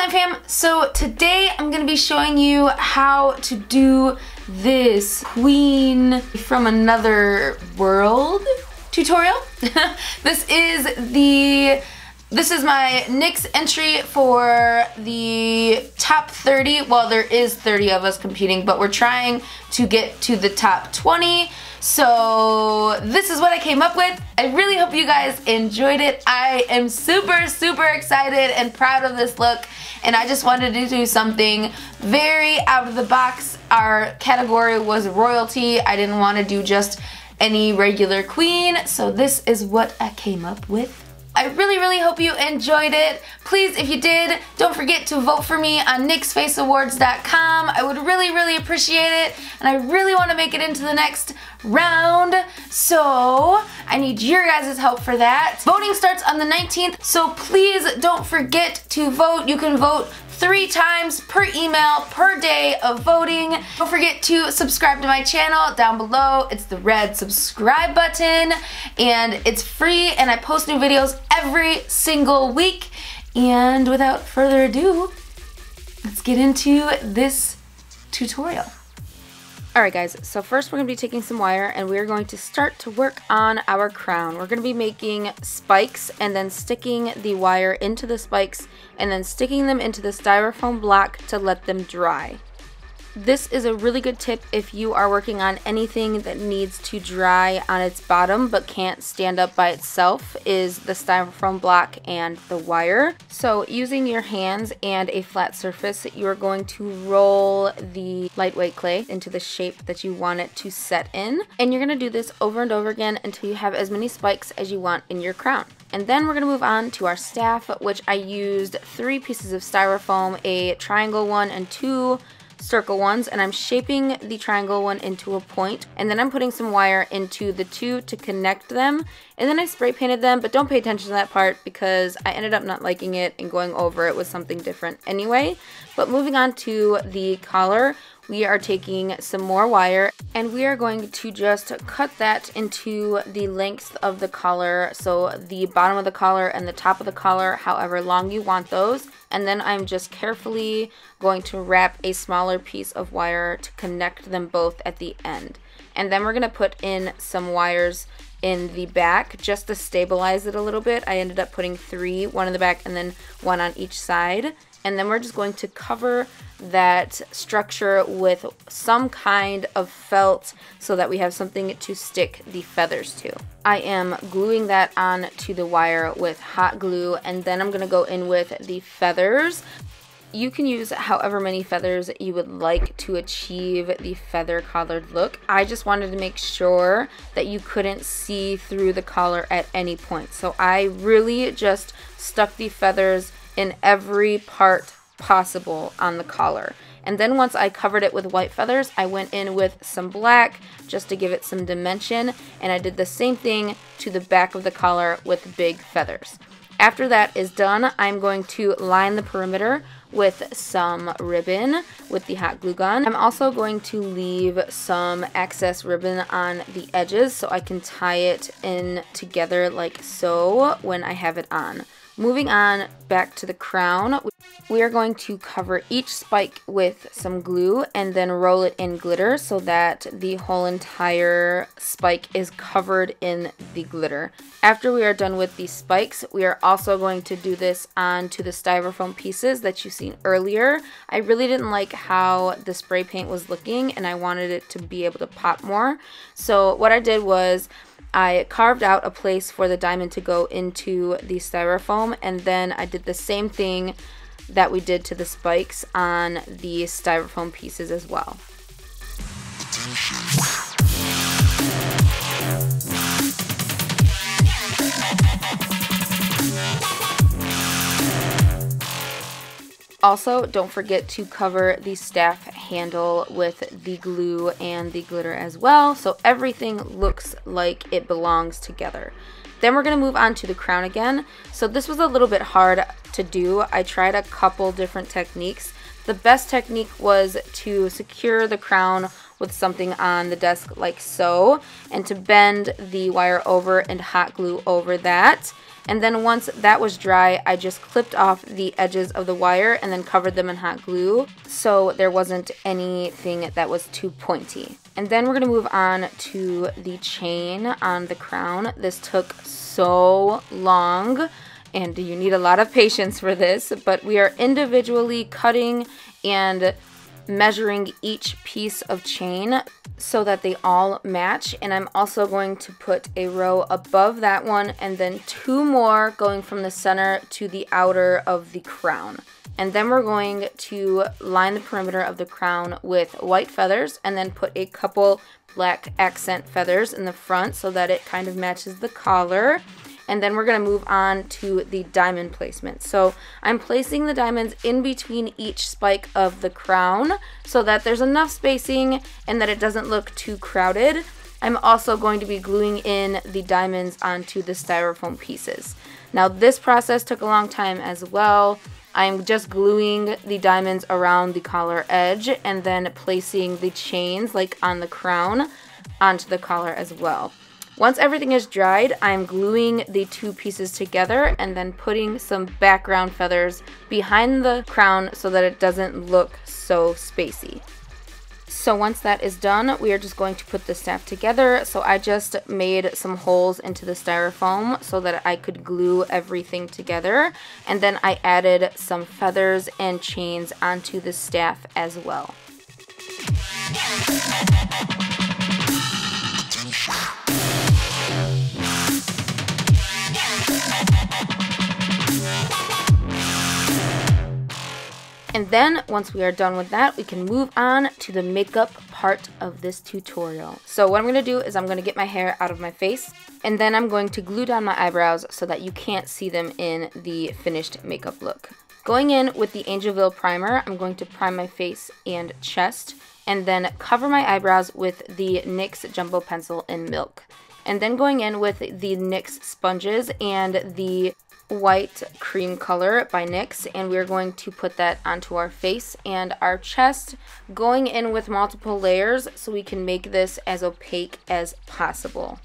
Hi fam, so today I'm going to be showing you how to do this Queen from Another World tutorial. This is my NYX entry for the top 30. Well, there is 30 of us competing, but we're trying to get to the top 20. So this is what I came up with. I really hope you guys enjoyed it. I am super excited and proud of this look, and I just wanted to do something very out of the box. Our category was royalty. I didn't want to do just any regular queen, so this is what I came up with. I really hope you enjoyed it. Please, if you did, don't forget to vote for me on NYXFaceAwards.com. I would really appreciate it, and I really want to make it into the next round, so I need your guys' help for that. Voting starts on the 19th, so please don't forget to vote. You can vote 3 times per email per day of voting. Don't forget to subscribe to my channel down below. It's the red subscribe button, and it's free, and I post new videos every single week. And without further ado, let's get into this tutorial. Alright guys, so first we're going to be taking some wire and we're going to start to work on our crown. We're going to be making spikes and then sticking the wire into the spikes and then sticking them into the styrofoam block to let them dry. This is a really good tip if you are working on anything that needs to dry on its bottom but can't stand up by itself, is the styrofoam block and the wire. So using your hands and a flat surface, you are going to roll the lightweight clay into the shape that you want it to set in. And you're going to do this over and over again until you have as many spikes as you want in your crown. And then we're going to move on to our staff, which I used 3 pieces of styrofoam, a triangle one and 2 circle ones, and I'm shaping the triangle one into a point, and then I'm putting some wire into the 2 to connect them, and then I spray painted them, but don't pay attention to that part because I ended up not liking it and going over it with something different anyway. But moving on to the collar, we are taking some more wire and we are going to just cut that into the length of the collar, so the bottom of the collar and the top of the collar, however long you want those. And then I'm just carefully going to wrap a smaller piece of wire to connect them both at the end. And then we're going to put in some wires in the back just to stabilize it a little bit. I ended up putting 3, 1 in the back and then 1 on each side. And then we're just going to cover that structure with some kind of felt so that we have something to stick the feathers to. I am gluing that on to the wire with hot glue, and then I'm going to go in with the feathers. You can use however many feathers you would like to achieve the feather collared look. I just wanted to make sure that you couldn't see through the collar at any point. So I really just stuck the feathers in every part possible on the collar. And then once I covered it with white feathers, I went in with some black just to give it some dimension, and I did the same thing to the back of the collar with big feathers. After that is done, I'm going to line the perimeter with some ribbon with the hot glue gun. I'm also going to leave some excess ribbon on the edges so I can tie it in together like so when I have it on. Moving on back to the crown, we are going to cover each spike with some glue and then roll it in glitter so that the whole entire spike is covered in the glitter. After we are done with these spikes, we are also going to do this onto the styrofoam pieces that you've seen earlier. I really didn't like how the spray paint was looking and I wanted it to be able to pop more. So what I did was I carved out a place for the diamond to go into the styrofoam, and then I did the same thing that we did to the spikes on the styrofoam pieces as well. Also, don't forget to cover the staff handle with the glue and the glitter as well, so everything looks like it belongs together. Then we're going to move on to the crown again. So this was a little bit hard to do. I tried a couple different techniques. The best technique was to secure the crown with something on the desk like so, and to bend the wire over and hot glue over that. And then once that was dry, I just clipped off the edges of the wire and then covered them in hot glue so there wasn't anything that was too pointy. And then we're going to move on to the chain on the crown. This took so long, and you need a lot of patience for this, but we are individually cutting and measuring each piece of chain so that they all match. And I'm also going to put a row above that one and then 2 more going from the center to the outer of the crown. And then we're going to line the perimeter of the crown with white feathers and then put a couple black accent feathers in the front so that it kind of matches the collar. And then we're going to move on to the diamond placement. So I'm placing the diamonds in between each spike of the crown so that there's enough spacing and that it doesn't look too crowded. I'm also going to be gluing in the diamonds onto the styrofoam pieces. Now this process took a long time as well. I'm just gluing the diamonds around the collar edge and then placing the chains like on the crown onto the collar as well. Once everything is dried, I'm gluing the 2 pieces together and then putting some background feathers behind the crown so that it doesn't look so spacey. So once that is done, we are just going to put the staff together. So I just made some holes into the styrofoam so that I could glue everything together. And then I added some feathers and chains onto the staff as well. And then once we are done with that, we can move on to the makeup part of this tutorial. So what I'm going to do is I'm going to get my hair out of my face, and then I'm going to glue down my eyebrows so that you can't see them in the finished makeup look. Going in with the Angelville primer, I'm going to prime my face and chest, and then cover my eyebrows with the NYX Jumbo Pencil in Milk. And then going in with the NYX sponges and the white cream color by NYX, and we're going to put that onto our face and our chest, going in with multiple layers so we can make this as opaque as possible.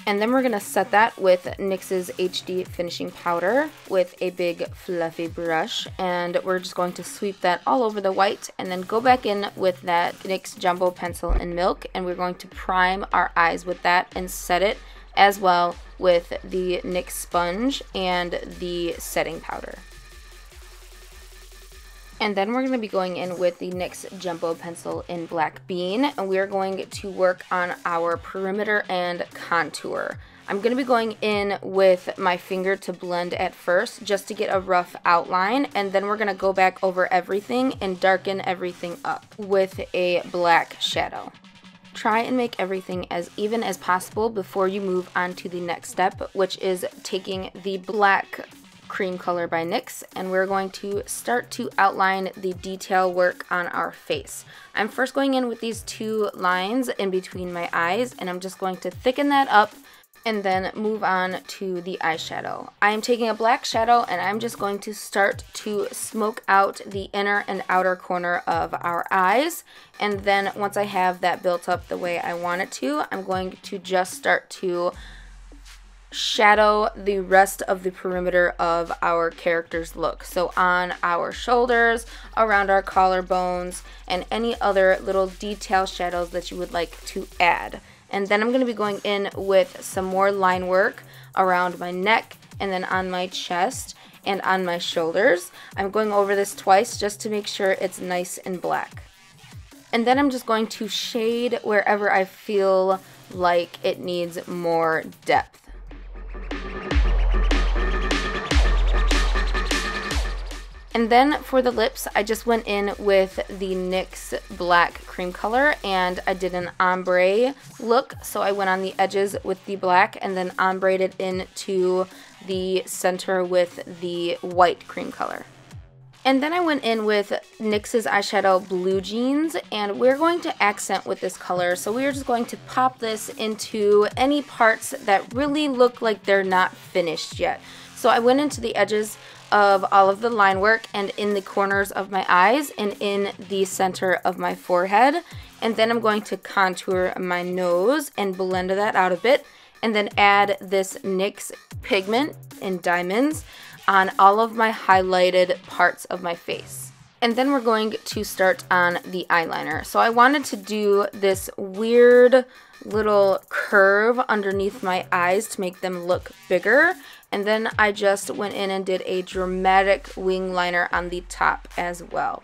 And then we're going to set that with NYX's HD Finishing Powder with a big fluffy brush. And we're just going to sweep that all over the white and then go back in with that NYX Jumbo Pencil in Milk. And we're going to prime our eyes with that and set it as well with the NYX sponge and the setting powder. And then we're going to be going in with the NYX Jumbo Pencil in Black Bean, and we're going to work on our perimeter and contour. I'm going to be going in with my finger to blend at first just to get a rough outline, and then we're going to go back over everything and darken everything up with a black shadow. Try and make everything as even as possible before you move on to the next step, which is taking the black cream color by NYX, and we're going to start to outline the detail work on our face. I'm first going in with these 2 lines in between my eyes, and I'm just going to thicken that up and then move on to the eyeshadow. I am taking a black shadow and I'm just going to start to smoke out the inner and outer corner of our eyes, and then once I have that built up the way I want it to, I'm going to just start to shadow the rest of the perimeter of our character's look. So on our shoulders, around our collarbones, and any other little detail shadows that you would like to add. And then I'm going to be going in with some more line work around my neck and then on my chest and on my shoulders. I'm going over this twice just to make sure it's nice and black. And then I'm just going to shade wherever I feel like it needs more depth. And then for the lips, I just went in with the NYX black cream color and I did an ombre look. So I went on the edges with the black and then ombreed it into the center with the white cream color. And then I went in with NYX's eyeshadow Blue Jeans, and we're going to accent with this color. So we're just going to pop this into any parts that really look like they're not finished yet. So I went into the edges of all of the line work and in the corners of my eyes and in the center of my forehead. And then I'm going to contour my nose and blend that out a bit. And then add this NYX pigment in diamonds on all of my highlighted parts of my face. And then we're going to start on the eyeliner. So I wanted to do this weird little curve underneath my eyes to make them look bigger. And then I just went in and did a dramatic wing liner on the top as well.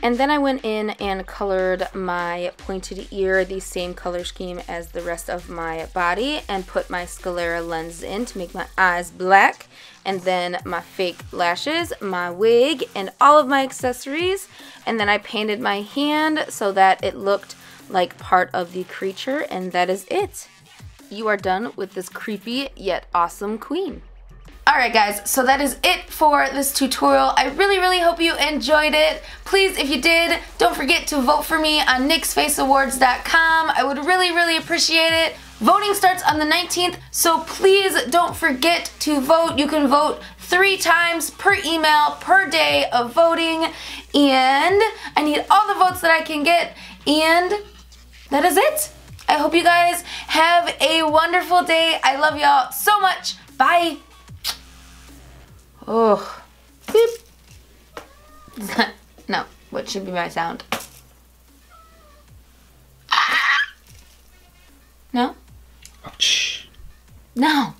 And then I went in and colored my pointed ear the same color scheme as the rest of my body and put my sclera lens in to make my eyes black. And then my fake lashes, my wig, and all of my accessories. And then I painted my hand so that it looked like part of the creature, and that is it. You are done with this creepy yet awesome queen. Alright guys, so that is it for this tutorial. I really hope you enjoyed it. Please, if you did, don't forget to vote for me on NYXFaceAwards.com. I would really appreciate it. Voting starts on the 19th, so please don't forget to vote. You can vote 3 times per email per day of voting, and I need all the votes that I can get, and that is it. I hope you guys have a wonderful day. I love y'all so much. Bye. Oh, beep. No, what should be my sound? No? Ouch. No.